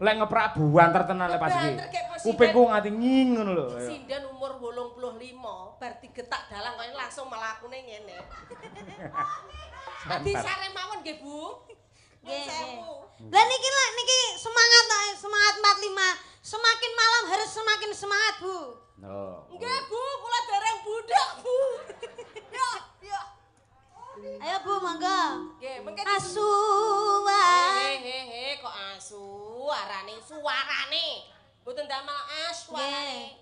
lek ngeprak buanter tenan lek pas iki. Kupingku nganti nging ngono lho. Sinden umur 85 bar digetak dalang kaya langsung mlakune ngene. Adi sare mawon nggih, Bu. Nggih. Lah niki semangat 45. Semakin malam harus semakin semangat, Bu. Oh. Nggih, Bu, kula dereng budhak, Bu. Yo. Ayo, Bu, monggo. Nggih, mengke asuhan. Kok asu arane suarane. Mboten damel aswarane.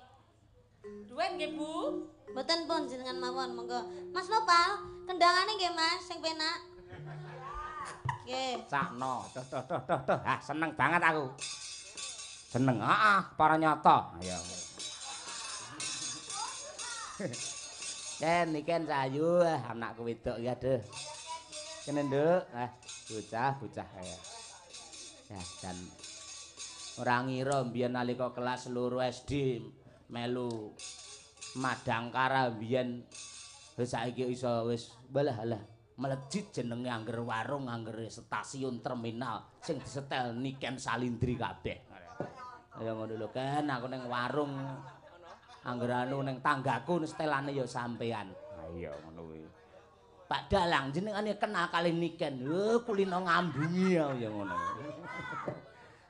Duwen nggih, Bu? Mboten pun jenengan mawon, monggo. Mas Nopal, kendangane nggih, Mas, sing penak. Nggih. Sakno. Tuh. Ah, seneng banget aku. Seneng. Para nyata. Ayo. Ken iki sayu anakku wedok iki aduh. Kene nduk, bocah ya. Ya dan ora ngira mbiyen nalika kelas 2 SD melu Madangkara mbiyen wis saiki iso wis balah melejit jenenge angger warung angger stasiun terminal sing disetel Niken Salindri kabeh. Ya ngono lho kan aku ning warung angger anu ning tanggaku setelane ya sampean. Ha iya ngono kuwi. Pak Dalang jenengane kenal kali Niken. Kulino ngambungi ya ngono.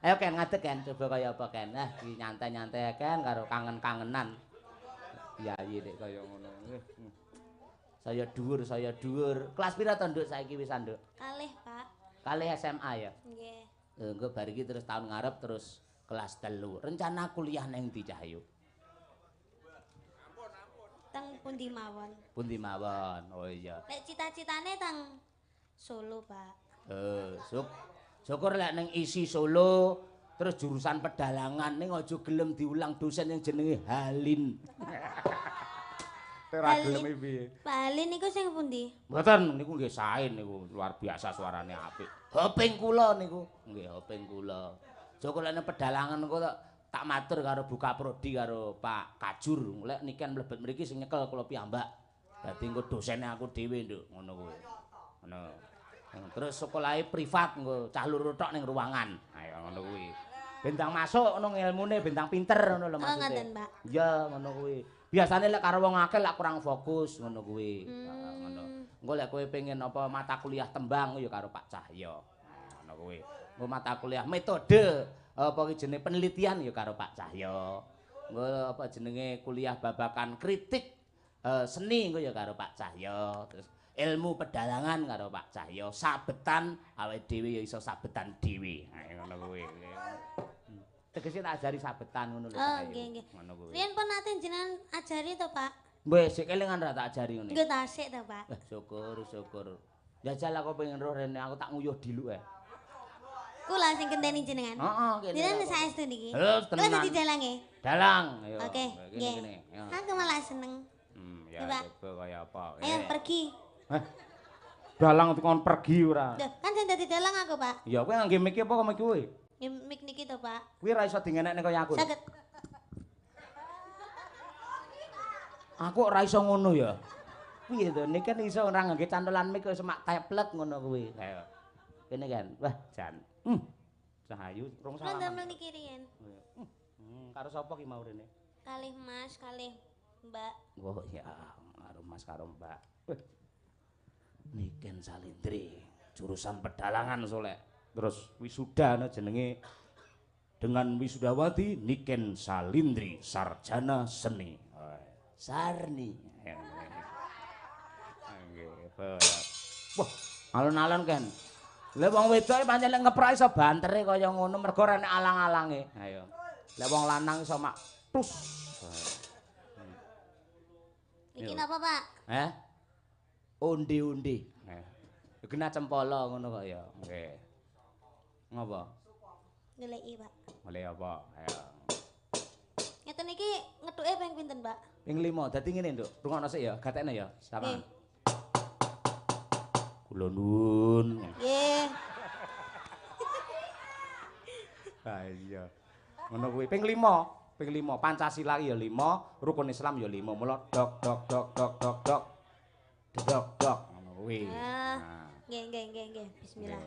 Ayo Ken ngadeg Ken coba kaya apa Ken. Iki nyantai-nyantai Ken karo kangen-kangenan. Yayi nek kaya ngono. Saya dhuwur. Kelas pira to Nduk saiki wis Nduk? Kalih, Pak. Kalih SMA ya. Nggih. Engko bar iki terus tahun ngarep terus kelas 3. Rencana kuliah neng ndi Cahyu? Teng pundi mawon? Pundi mawon. Oh iya. Lek cita-citane teng Solo, Pak. Syukur lek neng isi Solo terus jurusan pedalangan ning aja gelem diulang dosen yang jenenge Halin. Ora gelem piye? Pak Halin niku sing pundi? Mboten niku nggih sae niku luar biasa suarane apik. Hoping kula niku. Nggih hoping kula. Syukur lek neng pedalangan niku tak matur karo buka prodi karo Pak Kajur. Lek niken mlebet mriki sing nyekel kula piyambak. Dadi engko dosene aku dhewe nduk ngono kuwi. Ngono. Terus sekolahe privat engko cah loro tok ning ruangan. Ayo ngono kuwi. Bentang masuk ngono ilmune bentang pinter ngono lho maksudnya. Oh ngoten, Pak. Iya ngono kuwi. Biasane lek karo wong akeh lek kurang fokus ngono kuwi. Ngono. Engko lek kowe pengen apa mata kuliah tembang ya karo Pak Cahyo. Ngono kuwi. Engko mata kuliah metode apa iki jenenge penelitian ya karo Pak Cahyo. Engko apa jenenge kuliah babakan kritik seni engko ya karo Pak Cahyo. Terus ilmu pedalangan karo Pak Cahyo. Sabetan awake dhewe ya iso sabetan dhewe. Ngono kuwi. Tegese tak ajari sabetan ngono lho. Oh nggih. Ngono kuwi. Riyen pun nate jenengan ajari to, Pak? Wis sik kelingan ra tak ajari ngene. Nggih tasik to, Pak. Syukur. Jajal aku pengen roh rene aku tak nguyuh diluk Kula sing genteni jenengan. Heeh, kene. Jenengan saestu niki. Terus Kula dadi dalange. Dalang, ayo. Oke, nggih. Aku malah seneng. Ya coba kaya apa. Ayo pergi. Dalang tekon pergi ora. Loh, kan sing dadi dalang aku, Pak. Ya kowe ngangge mic apa kok mic kowe? Ya mik niki to, Pak. Kuwi ra iso dingenekne kaya aku. Saged. Aku ora iso ngono ya. Piye to? Nek kan iso ora ngangge cantolan mic kok semak tablet ngono kuwi. Ayo. Kene kan. Wah, jan. Cahayu rong salam. Kula ndamel niki riyen. Karo sapa ki mau rene? Kalih Mas, kalih Mbak. Oh ya, karo Mas karo Mbak. Niken Salindri, jurusan pedalangan solek. Terus wisuda jenenge dengan wisudawati Niken Salindri, sarjana seni. Sarni. Wah, alon-alon kan. Lah wong wedoke pancen lek ngeprak iso bantere kaya ngono mergo ora nek alang-alange. Ayo. Lah wong lanang iso mak tus. Iki napa, Pak? Undi-undi. Kena cempala ngono kok ya. Nggih. Ngapa? Ngeleki, Pak. Golek apa? Ayo. Ngeten iki ngethuke ping pinten, Pak? Ping 5. Dadi ngene, Nduk. Rungokno sik ya, gatekne ya. Samaan. Kula nuwun. Nggih. Ha iya. Ngono kuwi ping 5. Ping 5 Pancasila ya 5, rukun Islam ya 5. Mula dok dok dok dok dok dok. Dok dok ngono kuwi. Nggih. Bismillah.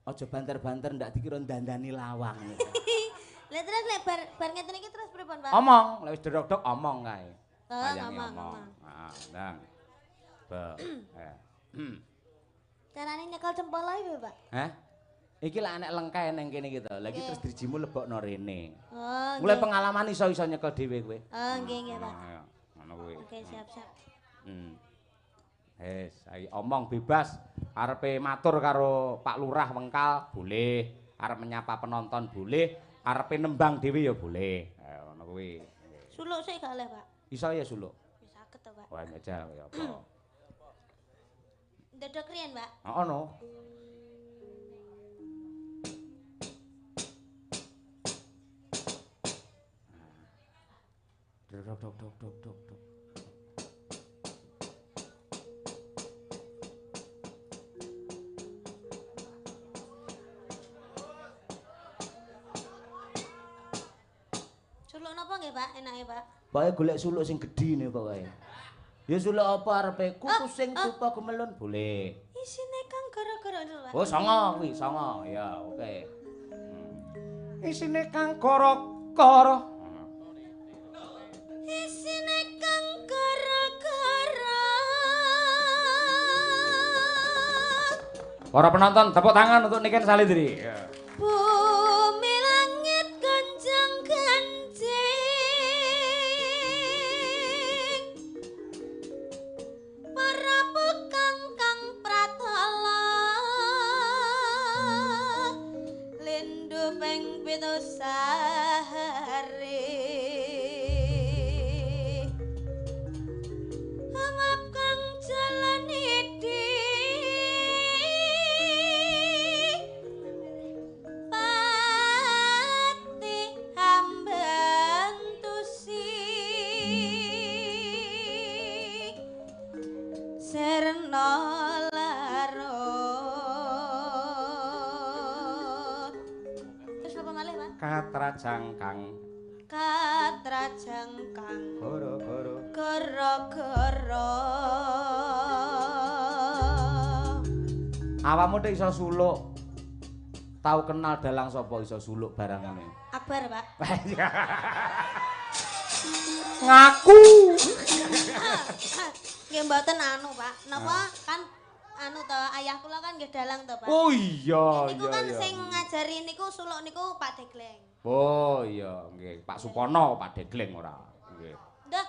Aja banter-banter ndak dikira dandani lawang. Lah terus lek bar ngeten iki terus pripun, Pak? Omong, lek wis dok-dok omong kae. Wayange ngomong. Heeh, ndang. Be. Carane nyekel jempol ae, Pak. Hah? Iki lek anek lengkae ning kene iki to. Lah iki terus drijimu lebokno rene. Oh, Mulai pengalaman iso-iso nyekel dhewe kowe. Oh, nggih, Pak. Ngono kuwi. Oke, siap-siap. Wes, ayo omong bebas. Arepe matur karo Pak Lurah Wengkal boleh, arep menyapa penonton boleh, arepe nembang dhewe ya boleh. Ngono kuwi. Suluk sik gak oleh, Pak. Iso ya suluk. Wis saged to, Pak. Wah, njajal ya apa. Ndedok riyen, Pak. Heeh no. Dok. Suluk napa nggih, Pak? Enake, Pak? Pokoke golek suluk sing gedhi ne pokoke. Ya suluk apa arepe kuku sing tupa gemelun boleh. Isine kang gara-gara itu, Pak. Oh, songo kuwi, songo. Ya, oke. Isine kang kara-kara. Isine kang gara-gara. Para penonton tepuk tangan untuk Niken Salidri. Bumi langit gonjang-ganjing. Para bekang kang pratala. Lindu ping 7 sahari. Amap kang jalan idi. Pati hambantusi. Serna larut. Terus apa malih, Pak? Katrajangkang Katrajangkang goro-goro. gara-gara. Awakmu nek iso suluk. Tahu kenal dalang sapa iso suluk barangane. Akbar, Pak. Ngaku. Nggih mboten anu, Pak. Napa kan anu to, ayah kula kan nggih dalang to, Pak. Oh iya, Niku iya. kan sing ngajari niku suluk niku Pak Degleng. Oh iya, nggih. Pak Supono, Pak Degleng ora. Nggih. Dah,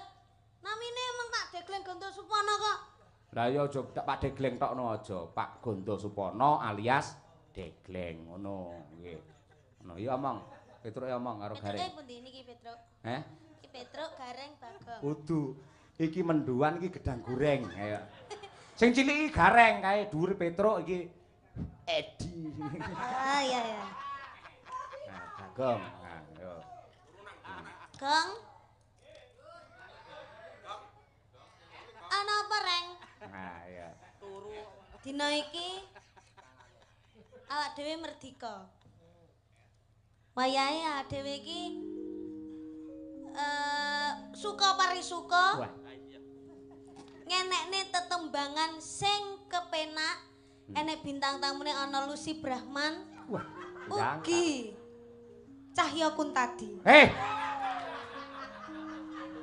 namine emang Pak Degleng Gonto Supono kok. Lah ya aja Pak Degleng tokno aja. Pak Gondo Supono alias Degleng ngono, nggih. Ngono ya omong. Petruk ya omong karo Gareng. Petruke pundi niki Petruk? Heh? Iki Petruk Gareng Bagong. Kudu. Iki menduan iki gedang goreng. Ayo. Sing cilik iki Gareng kae dhuwur Petruk iki Edi. Ah iya ya. Nah, Bagong. Nah, yo. Gong. Ana apa, Reng? Nah, ya. Dina iki awak dhewe merdika. Wayahe awak dhewe iki suka parisuka. Wah. Ngenekne tetembangan sing kepenak. Enek bintang tamune ana Lucy Brahman. Wah. Ugi Cahya Kuntadi.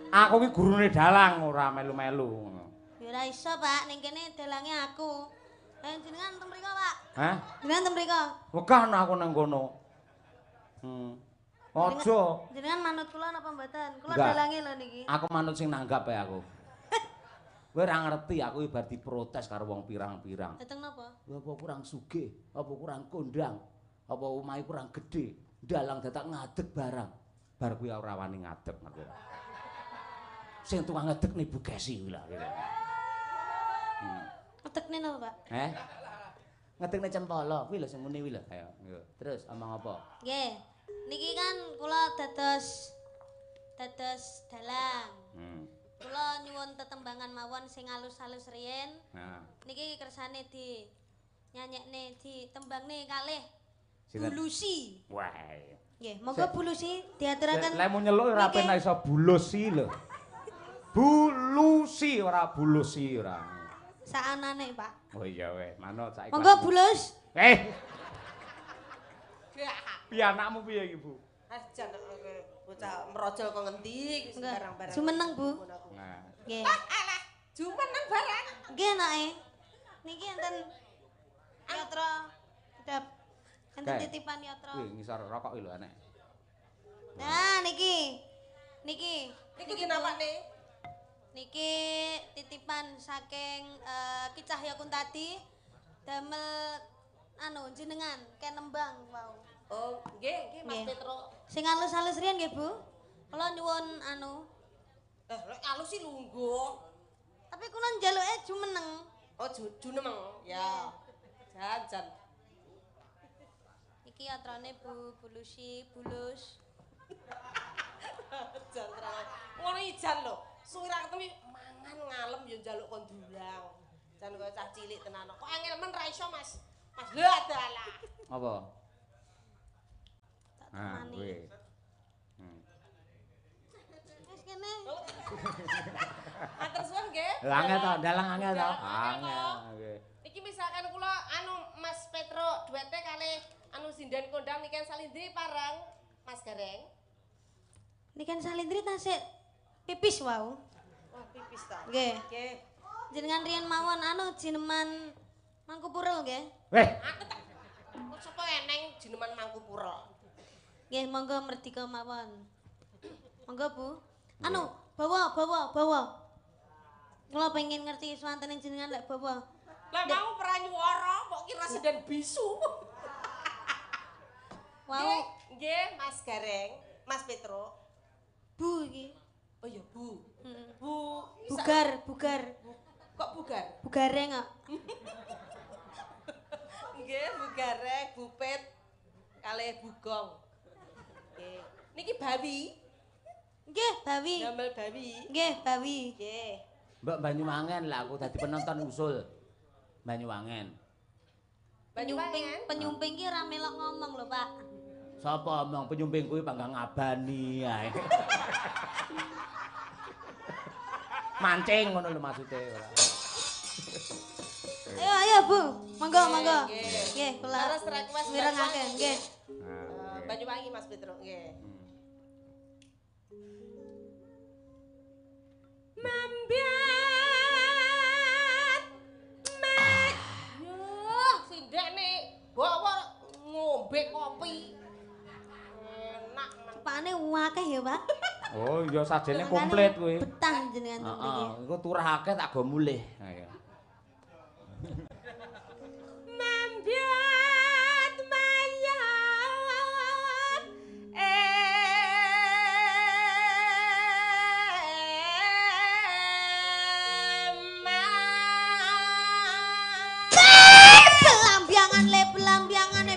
Aku ki gurune dalang ora melu-melu. Ya ora iso, Pak, ning kene dalange aku. Jenengan teng mriko, Pak. Hah? Jenengan teng mriko. Wegah aku nang kono. Aja. Jenengan manut kula napa mboten? Kula Enggak. dalange lho niki. Aku manut sing nanggap ae aku. Kowe ora ngerti aku ibar diprotes karo wong pirang-pirang. Dateng napa? Apa kurang sugih, apa kurang kondang, apa omahe kurang gedhe, dalang dadak ngadeg barang. Bar kuwi ora wani ngadeg ngerti ora. Sing tukang ngedeg nih Bu Kesi kuwi lah. Ngetekne napa, Pak? Ngedekne cempala kuwi lho sing muni kuwi lho. Ayo, terus omong apa? Nggih. Niki kan kula dados dalang. Kula nyuwun tetembangan mawon sing halus-halus riyen. Nah, Niki kersane di nyanyekne ditembangne kalih Sinten? Bulusi. wah. Nggih, monggo Bulusi diaturaken. Lek mau nyeluk ora Niki. penak iso bulusi lho. Bulusi ora bulusi ora. Saanane, Pak. Oh iya weh, manut saiki. Monggo Bulus. Piye anakmu piye iki, Bu? Ajan bocah merojol kok ngendi barang-barang. Jumeneng, Bu. Nah. Nggih. Alah, jumeneng barang. Nggih anake. Niki enten yatra kedap. Enten titipan yatra. Kuwi ngisor rokok iki lho anek. Nah, niki. Niki Napa nih? Niki titipan saking Ki Cahya Kuntadi damel anu jenengan kenembang wau. Oh, nggih Mas Petro. Sing alus-alus riyen nggih, Bu. Kula nyuwun anu. Lek alus sih lungguh. Tapi kula njaluke jumeneng. Oh, junemeng. Ya. Jan. Iki yatrane Bu Bulusi Bulus. Jan terang. Ngono ijan lho. Suwira ketemu mangan ngalem yo njaluk kon dulang. Jan koyo cah cilik tenan. Kok angel men ra iso, Mas. Mas lho adalah. Apa? Tak Nah, temani. kuwi. Wis kene. Matur suwun nggih. Angel to, dalang angel to. Angel. Nggih. Iki misalkan kula anu Mas Petro duete kali anu sinden kondang niken salindri parang Mas Gareng. Niken salindri tasik pipis wau. Wah, pipis ta. Nggih. Nggih. Jenengan riyen mawon anu jineman Mangkupuro nggih. Weh, Aku tak kok sapa eneng jineman Mangkupura. Nggih, monggo merdika mawon. Monggo, Bu. Anu, bawa. Kula pengen ngerti swanten jenengan lek bawa. Lah mau pranyuwara kok kira seden bisu. Wau, Nggih, Mas Gareng, Mas Petro. Bu iki. Oh iya, Bu. Heeh. Bu Bugar. Kok bugar? Bugareng kok. Nggih, Bu Gareng, Bu Pet kalih Bugong. Nggih. Niki bawi, Nggih, bawi. damel bawi. Nggih, bawi. Nggih. Mbak Banyuwangen lah aku dadi penonton usul. Banyuwangen. Banyuwangen. Penyumping ki ora melok ngomong lho, Pak. Sapa omong penyumping kuwi panggang ngabani ae. Mancing ngono lho maksude ora. Ayo, Bu. Monggo. Nggih. Nggih, kula Terus request mirengaken, nggih. Banyuwangi Mas Petro, nggih. Mambiat mek. Yuh, sindene bawa ngombe kopi. Enak men. Cepane akeh ya, Pak. Oh, iya sajene komplit kuwi. Betah jenengan mriki. Heeh, iku turah akeh tak go mulih. Ayo. Mambiat mayat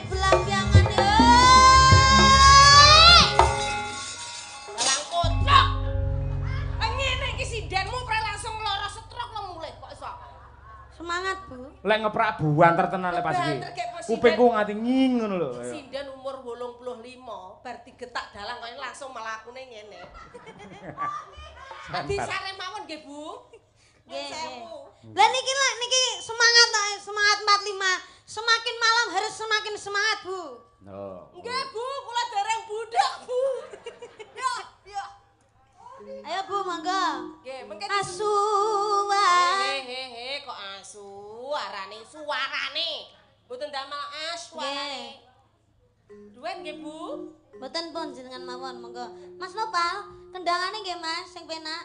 Belambiangan. Dalang kocok. Ngene iki sindenmu pre langsung lara stroke lo mulih kok iso. Semangat, Bu. Lek ngeprak buanter tenan lek pas iki. Buanter kayak presiden. Kupingku nganti nging ngono lho. Ayo. Sinden umur 85 bar digetak dalang kok langsung melakune ngene. Adi sare mawon nggih, Bu. Nggih. Sewu. Lah niki semangat 45. Semakin malam harus semakin semangat, Bu. Oh. Nggih, Bu, kula dereng budhak, Bu. Yo. Ayo, Bu, monggo. Nggih, mengke Asuhan. Hehehe, kok asu suarane. Mboten damel suarane. Duwen nggih, Bu. Mboten pun jenengan mawon, monggo. Mas Nopal, kendangane nggih, Mas, sing penak.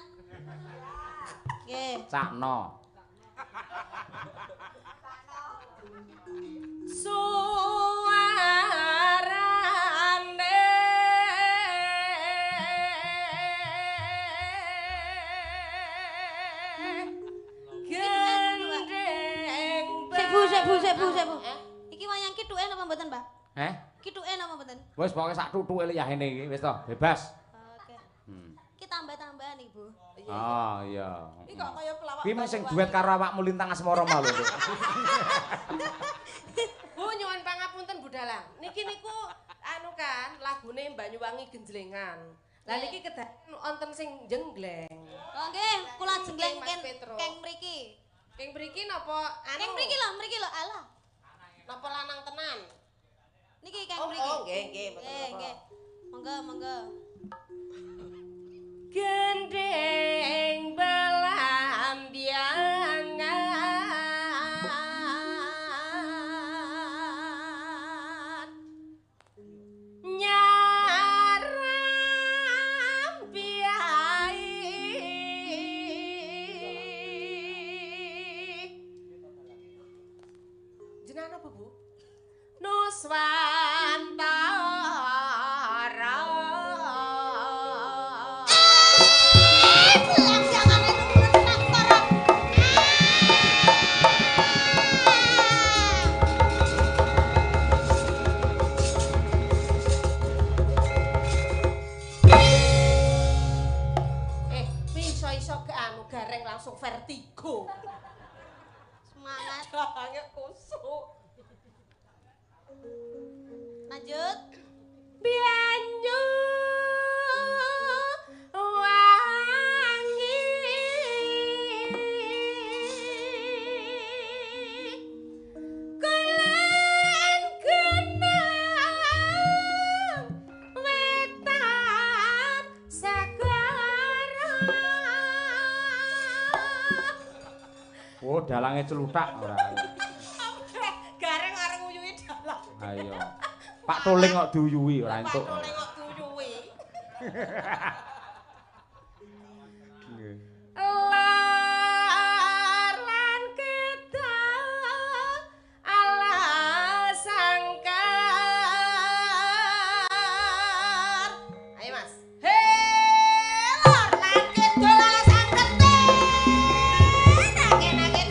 Nggih. Cakno. Suarane gendeng. Sik, Bu. Iki wayang kituke napa mboten, Pak? Heh? Kituke napa mboten? Wis pokoke sak tutuke liyane iki wis to, bebas. Oke. Hmm. Iki tambah-tambahan iki, Bu. Oh iya. Iki kok kaya pelawak. Kuwi mung sing duet karo awakmu Lintang Asmara mau lho. Bu nyuwun pangapunten Bu Dalang. Niki niku anu kan lagune Banyuwangi Genjlengan. Lah niki kedaden wonten sing jenggleng. Oh nggih, kula jengleng Mas ken Petro. keng mriki. Keng mriki napa anu? Keng mriki lho, alah. Napa lanang tenan? Niki keng Oh, mriki. oh nggih monggo. Gendeng belambiangan nyaram biai jenengan apa Bu? Nuswantara iso ke anu gareng langsung vertigo. Semangat. Dahange kusuk. Lanjut. Bianyu wangi kulan kenang wetan sagara. Oh, dalange celutak ora. Gareng areng uyuhi dalang. Ayo. Pak Tuling kok diuyuhi ora entuk. Pak Tuling kok diuyuhi. Lan kita ala sangkar. Ayo Mas. Hei, lor lan kita ala sangkar. Nage-nage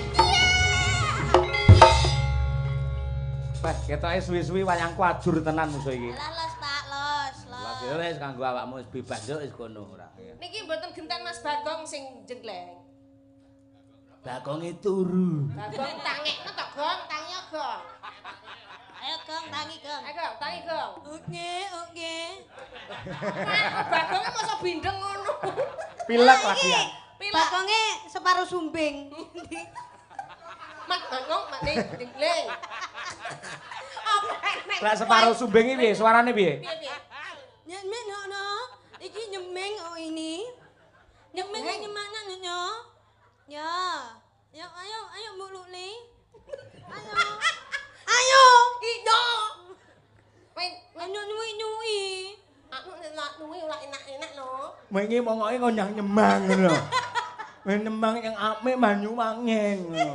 Wes, ketoke suwi-suwi wayangku ajur tenan musuh iki. Alah los Pak, los. Lah wis kanggo awakmu wis bebas yo wis kono ora. Niki mboten genten Mas Bagong sing jenggleng. Bagonge turu. Bagong tangekno to, Gong, tangi yo, Gong. Ayo Gong, tangi Gong. Ayo, Gong, tangi, Gong. Oke, oke. Bagongnya masa bindeng ngono. Pilek lagian. Bagonge separuh sumbing. Mas Bagong mak ning jenggleng. Lah separuh sumbing iki piye? Suarane piye? Piye-piye? Nyemeng no. Iki nyemeng oh ini. Nyemeng nyemakna nyo. Ya. Ya ayo Mbok Lukli. Ayo. Ayo. Ido. Main nyui. aku nek nuwi ora enak-enak lho. Wingi mongoke ngonyang nyemang ngono. Wis nyemang yang apik banyu wangen ngono.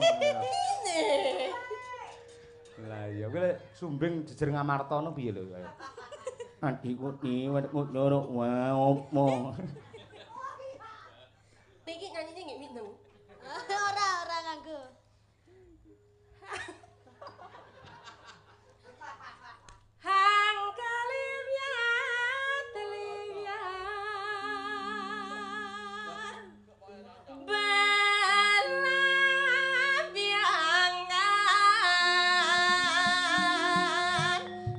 Lah iya kuwi sumbing jejer ngamartana piye lho kaya. Adikku ni ngono wae opo. Niki nyanyine nggih mindeng. Ora nganggo. Hang kalivya biangan.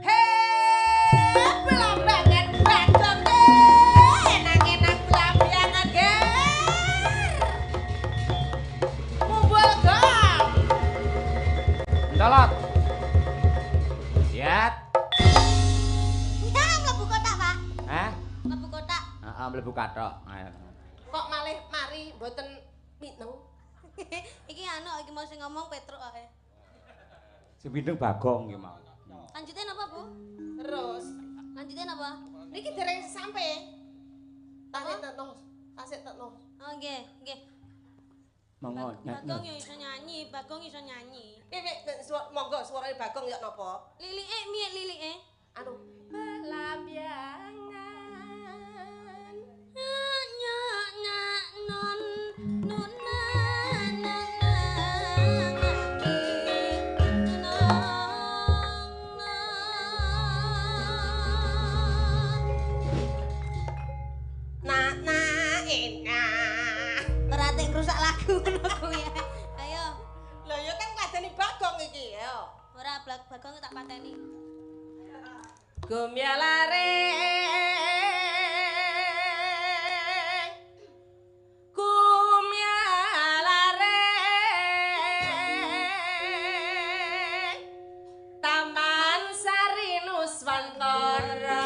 Hei, belambangan bagong deh, enak-enak belambangan ger. Mumbul gong. Ndolot. Lihat. Ya mlebu kotak, Pak. Hah? Mlebu kotak. Heeh, mlebu kathok. Ayo. Kok malih mari mboten miteng? Iki iki mau sing ngomong Petruk ae. Sing pindeng Bagong iki mau. Lanjutin apa, Bu? Terus Lanjutin apa? niki dereng sampe. Tasik tetno. Tasik tetno. Oh, nggih. Monggo. Bagong yo iso nyanyi, Bagong iso nyanyi. Piye monggo suarane Bagong ya napa? Lilike miye lilike? Anu belambangan. Non Perhati ngrusak lagu ngono kuwi. Ayo. Lah ya kan ngladeni Bagong iki ya. Ora Bagong tak pateni. Gumyalare Taman Sari Nuswantara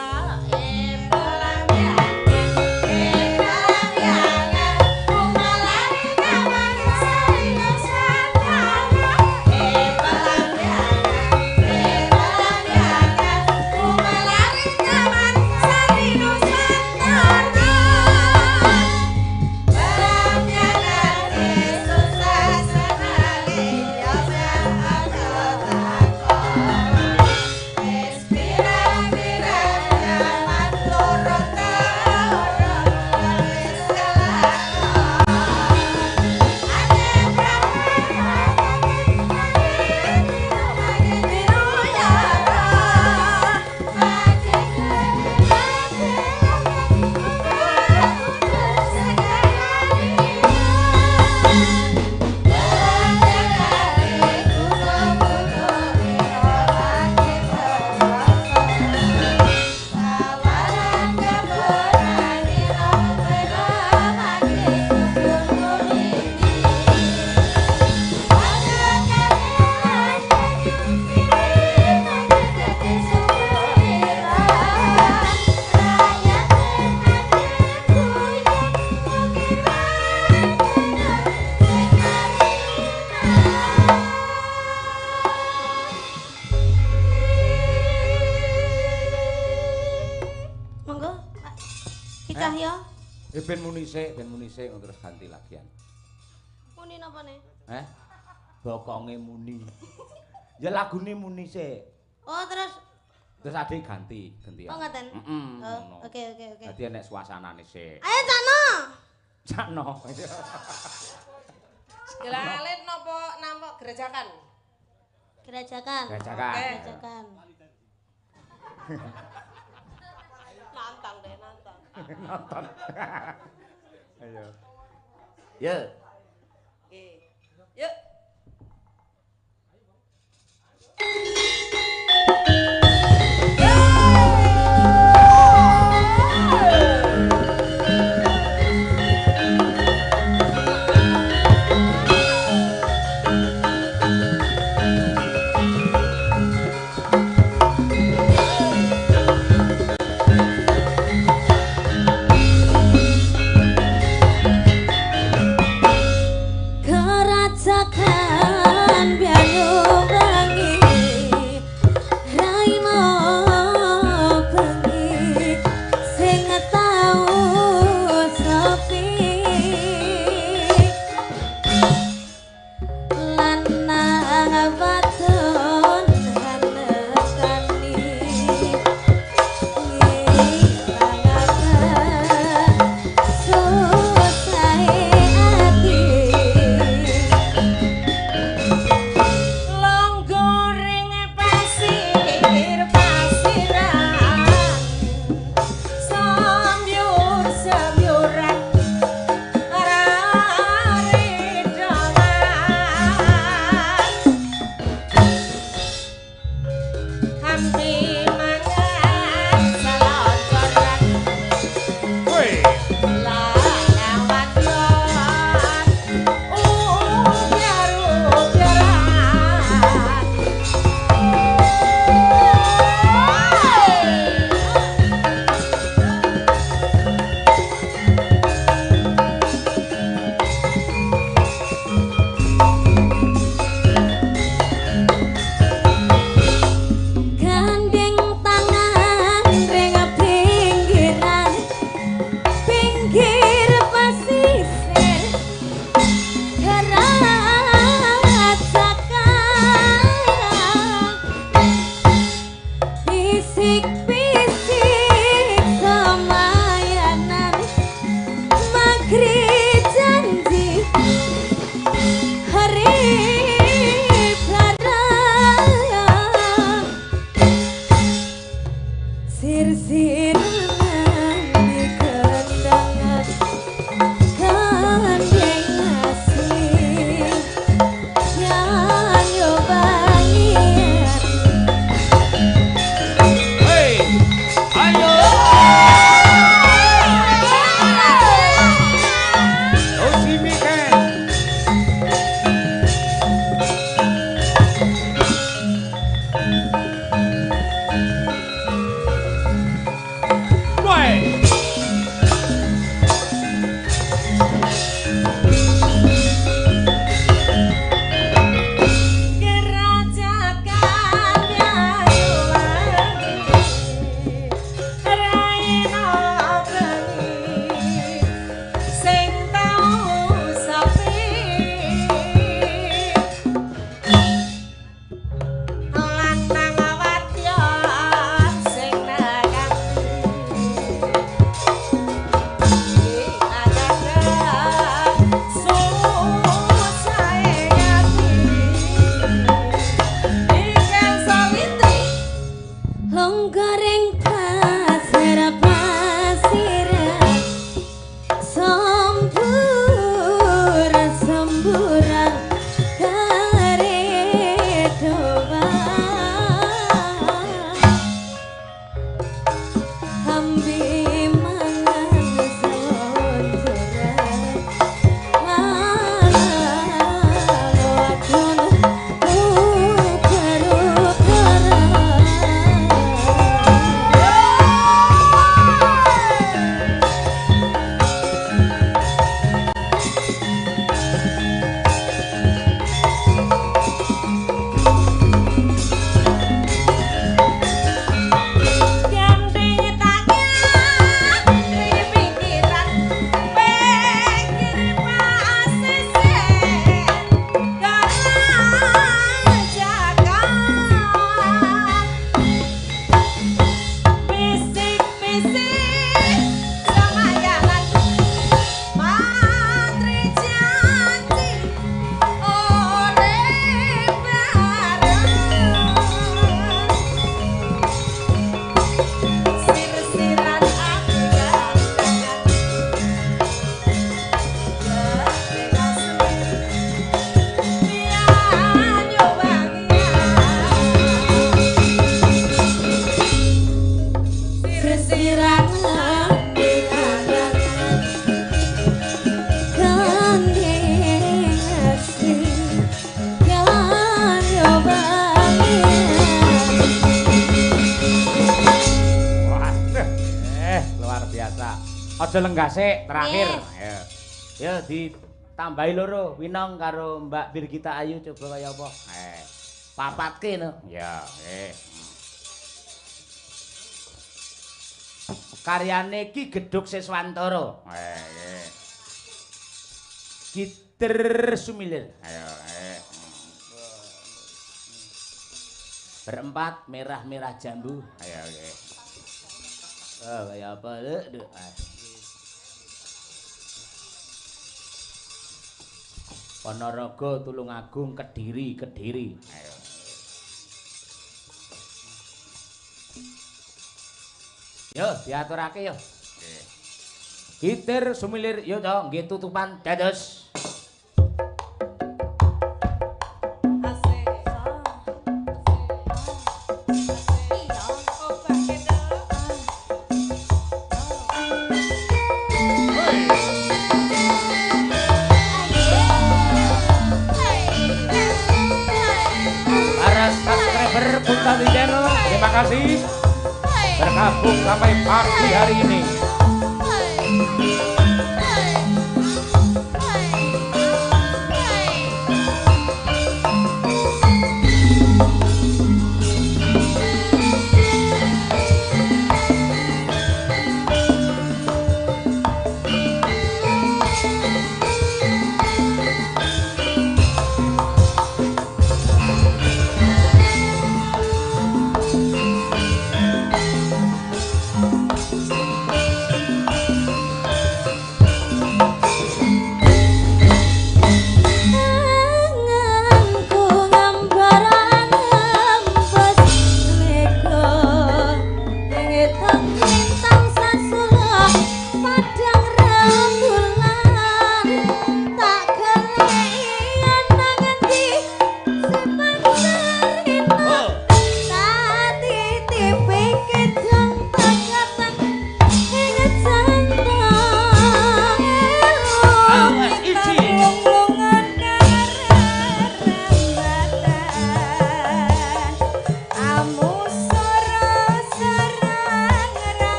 Ben muni sik terus ganti lagian. Muni napa nih? Bokonge muni. Ya lagune muni sik. Oh, terus adik gantian. Oh, ngoten. Ngono. Oke. Dadi enek suasanane sik. Ayo Cakno. Gelalit napa nampak gerejakan? Gerajakan. Nantang deh, nantang. Nonton. Ayo. Ya. Oke. Yuk. Kerajakan biayu bengi raimo bengi sing tau sepi lanang wadon hanekani Nang Aja lenggase terakhir. Nggih. Ayo. Ya ditambahi loro, Winong karo Mbak Birgita Ayu coba kaya apa? Papatke no. Ya, Karyane Ki Gedhuk Siswantara. Gitar Sumilir. Ayo, Berempat merah-merah jambu. Ayo, Oh, kaya apa? Ponorogo, Tulungagung, Kediri. Ayo. Yo, diaturake yo. Gitar Sumilir yo to, nggih tutupan dados. Terima kasih bergabung sampai pagi hari ini. Jangan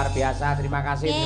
luar biasa. Terima kasih.